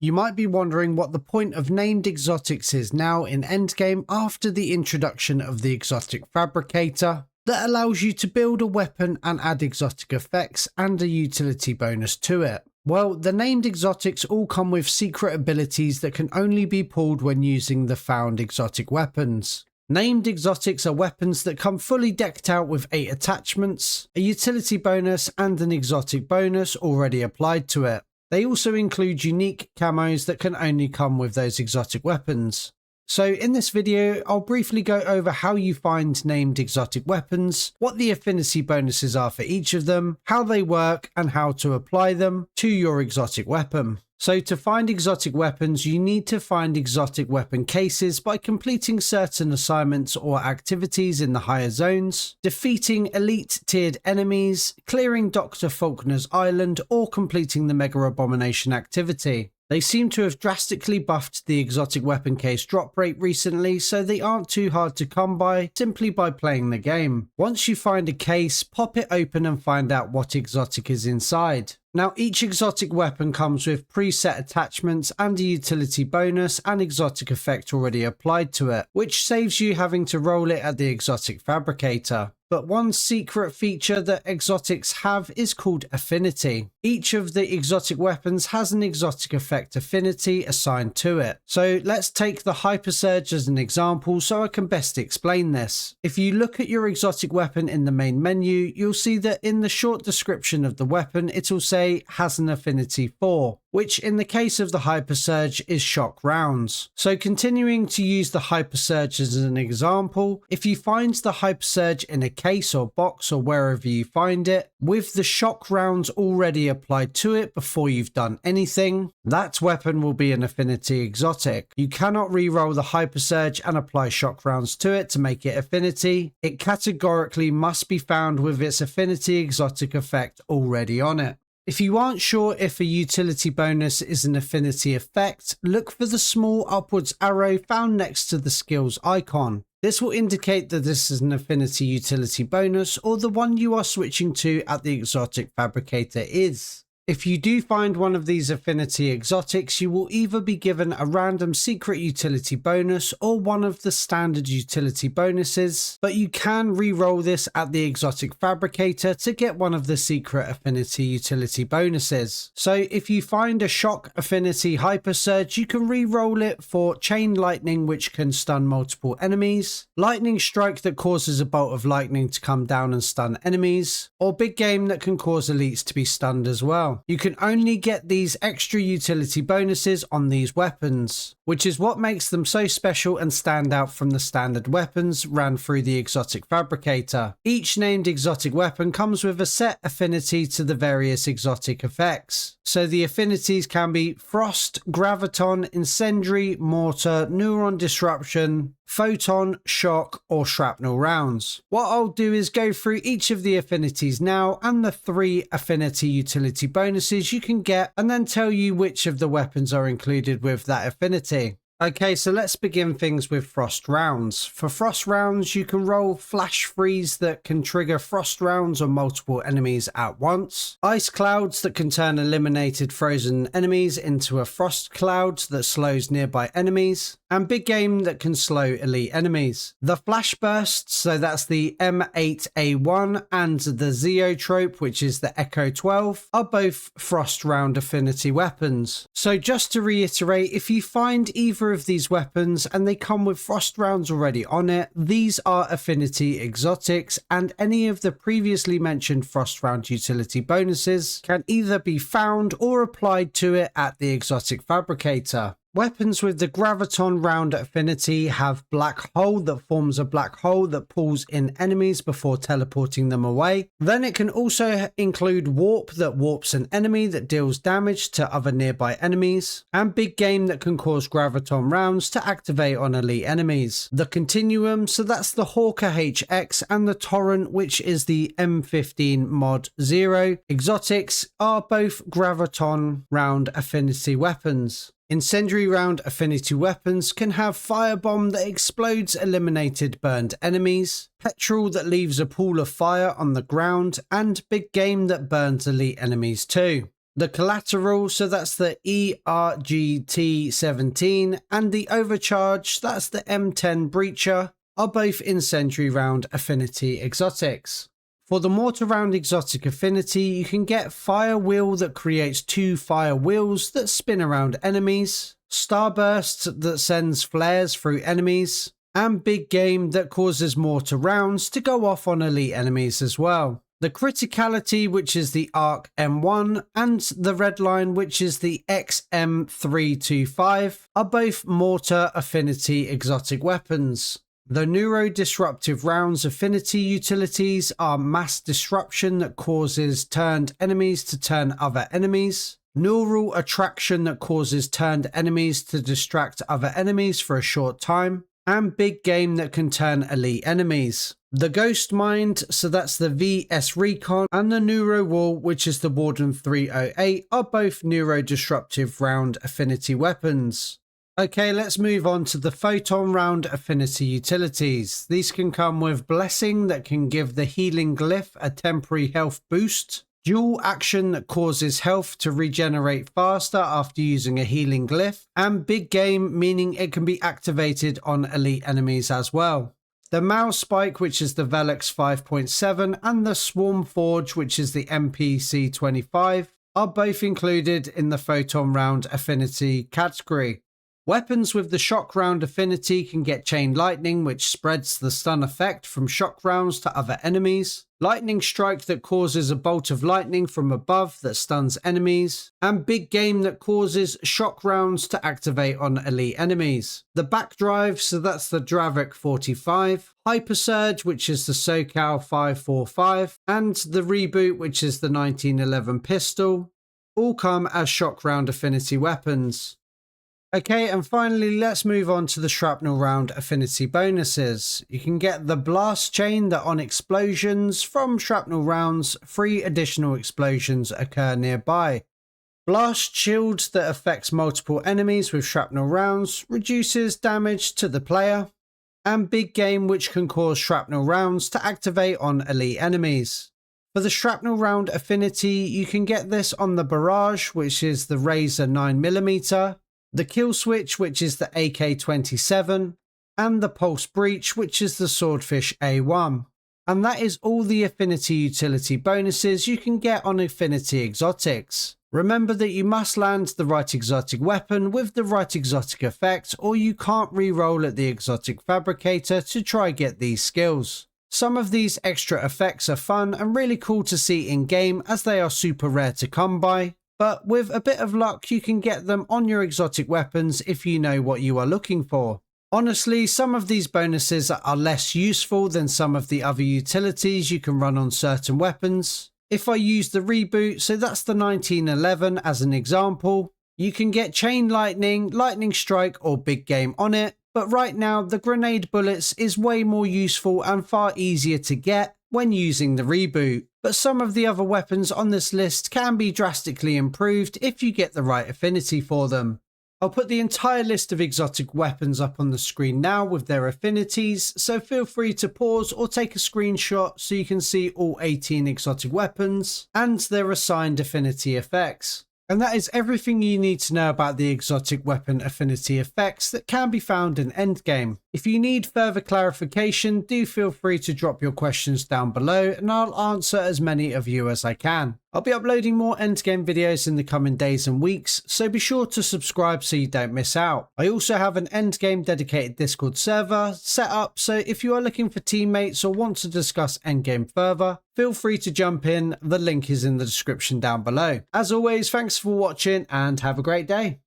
You might be wondering what the point of named exotics is now in Endgame after the introduction of the Exotic Fabricator that allows you to build a weapon and add exotic effects and a utility bonus to it. Well, the named exotics all come with secret abilities that can only be pulled when using the found exotic weapons. Named exotics are weapons that come fully decked out with 8 attachments, a utility bonus and an exotic bonus already applied to it. They also include unique camos that can only come with those exotic weapons. So in this video, I'll briefly go over how you find named exotic weapons, what the affinity bonuses are for each of them, how they work, and how to apply them to your exotic weapon. So to find exotic weapons, you need to find exotic weapon cases by completing certain assignments or activities in the higher zones, defeating elite tiered enemies, clearing Dr. Faulkner's Island, or completing the Mega Abomination activity. They seem to have drastically buffed the exotic weapon case drop rate recently, so they aren't too hard to come by simply by playing the game. Once you find a case, pop it open and find out what exotic is inside. Now, each exotic weapon comes with preset attachments and a utility bonus and exotic effect already applied to it, which saves you having to roll it at the Exotic Fabricator. But one secret feature that exotics have is called Affinity. Each of the exotic weapons has an exotic effect affinity assigned to it. So let's take the Hyper Surge as an example so I can best explain this. If you look at your exotic weapon in the main menu, you'll see that in the short description of the weapon, it'll say has an affinity for, which in the case of the Hyper Surge is shock rounds. So continuing to use the Hyper Surge as an example, if you find the Hyper Surge in a case or box or wherever you find it, with the shock rounds already applied to it before you've done anything, that weapon will be an affinity exotic. You cannot re-roll the Hyper Surge and apply shock rounds to it to make it affinity. It categorically must be found with its affinity exotic effect already on it. If you aren't sure if a utility bonus is an affinity effect, look for the small upwards arrow found next to the skills icon. This will indicate that this is an affinity utility bonus or the one you are switching to at the Exotic Fabricator is. If you do find one of these affinity exotics, you will either be given a random secret utility bonus or one of the standard utility bonuses, but you can re-roll this at the Exotic Fabricator to get one of the secret affinity utility bonuses. So if you find a shock affinity Hyper Surge, you can re-roll it for chain lightning, which can stun multiple enemies, lightning strike that causes a bolt of lightning to come down and stun enemies, or big game that can cause elites to be stunned as well. You can only get these extra utility bonuses on these weapons, which is what makes them so special and stand out from the standard weapons ran through the Exotic Fabricator. Each named exotic weapon comes with a set affinity to the various exotic effects. So the affinities can be Frost, Graviton, Incendiary, Mortar, Neuron Disruption, Photon, Shock, or Shrapnel rounds. What I'll do is go through each of the affinities now and the 3 affinity utility bonuses you can get, and then tell you which of the weapons are included with that affinity. Okay, so let's begin things with Frost rounds. For Frost rounds, you can roll Flash Freeze that can trigger Frost rounds on multiple enemies at once, Ice Clouds that can turn eliminated frozen enemies into a Frost Cloud that slows nearby enemies, and Big Game that can slow elite enemies. The Flash Bursts, so that's the M8A1, and the Zeotrope, which is the Echo 12, are both Frost round affinity weapons. So just to reiterate, if you find either of these weapons and they come with Frost rounds already on it, these are affinity exotics, and any of the previously mentioned Frost round utility bonuses can either be found or applied to it at the Exotic Fabricator. Weapons with the Graviton round affinity have Black Hole that forms a black hole that pulls in enemies before teleporting them away. Then it can also include Warp that warps an enemy that deals damage to other nearby enemies, and Big Game that can cause Graviton rounds to activate on elite enemies. The Continuum, so that's the Hawker HX, and the Torrent, which is the M15 Mod 0 exotics, are both Graviton round affinity weapons. Incendiary round affinity weapons can have Firebomb that explodes eliminated burned enemies, Petrol that leaves a pool of fire on the ground, and Big Game that burns elite enemies too. The collateral, so that's the ERGT-17, and the overcharge, that's the M10 breacher, are both incendiary round affinity exotics. For the mortar round exotic affinity, you can get Fire Wheel that creates 2 fire wheels that spin around enemies, Starburst that sends flares through enemies, and Big Game that causes mortar rounds to go off on elite enemies as well. The criticality, which is the Arc M1, and the red line, which is the XM325, are both mortar affinity exotic weapons. The neuro-disruptive rounds affinity utilities are mass disruption that causes turned enemies to turn other enemies, neural attraction that causes turned enemies to distract other enemies for a short time, and Big Game that can turn elite enemies. The Ghost Mind, so that's the VS Recon, and the Neuro Wall, which is the Warden 308, are both neuro-disruptive round affinity weapons. Okay, let's move on to the Photon round affinity utilities. These can come with Blessing that can give the healing glyph a temporary health boost, dual action that causes health to regenerate faster after using a healing glyph, and Big Game, meaning it can be activated on elite enemies as well. The Mao Spike, which is the Velux 5.7, and the Swarm Forge, which is the MPC 25, are both included in the Photon round affinity category. Weapons with the shock round affinity can get Chain Lightning, which spreads the stun effect from shock rounds to other enemies, Lightning Strike that causes a bolt of lightning from above that stuns enemies, and Big Game that causes shock rounds to activate on elite enemies. The Backdrive, so that's the Dravik 45, Hyper Surge, which is the SoCal 545, and the Reboot, which is the 1911 pistol, all come as shock round affinity weapons. Okay, and finally, let's move on to the Shrapnel round affinity bonuses. You can get the Blast Chain that on explosions from Shrapnel rounds, 3 additional explosions occur nearby. Blast Shield that affects multiple enemies with Shrapnel rounds, reduces damage to the player. And Big Game, which can cause Shrapnel rounds to activate on elite enemies. For the Shrapnel round affinity, you can get this on the Barrage, which is the Razor 9mm, the Kill Switch, which is the AK-27, and the Pulse Breach, which is the Swordfish A1. And that is all the affinity utility bonuses you can get on affinity exotics. Remember that you must land the right exotic weapon with the right exotic effect, or you can't re-roll at the Exotic Fabricator to try get these skills. Some of these extra effects are fun and really cool to see in game as they are super rare to come by. But with a bit of luck, you can get them on your exotic weapons if you know what you are looking for. Honestly, some of these bonuses are less useful than some of the other utilities you can run on certain weapons. If I use the Reboot, so that's the 1911 as an example, you can get Chain Lightning, Lightning Strike or Big Game on it, but right now the Grenade Bullets is way more useful and far easier to get when using the Reboot. But some of the other weapons on this list can be drastically improved if you get the right affinity for them. I'll put the entire list of exotic weapons up on the screen now with their affinities, so feel free to pause or take a screenshot so you can see all 18 exotic weapons and their assigned affinity effects. And that is everything you need to know about the exotic weapon affinity effects that can be found in Endgame. If you need further clarification, do feel free to drop your questions down below and I'll answer as many of you as I can. I'll be uploading more Endgame videos in the coming days and weeks, so be sure to subscribe so you don't miss out. I also have an Endgame dedicated Discord server set up, so if you are looking for teammates or want to discuss Endgame further, feel free to jump in, the link is in the description down below. As always, thanks for watching and have a great day.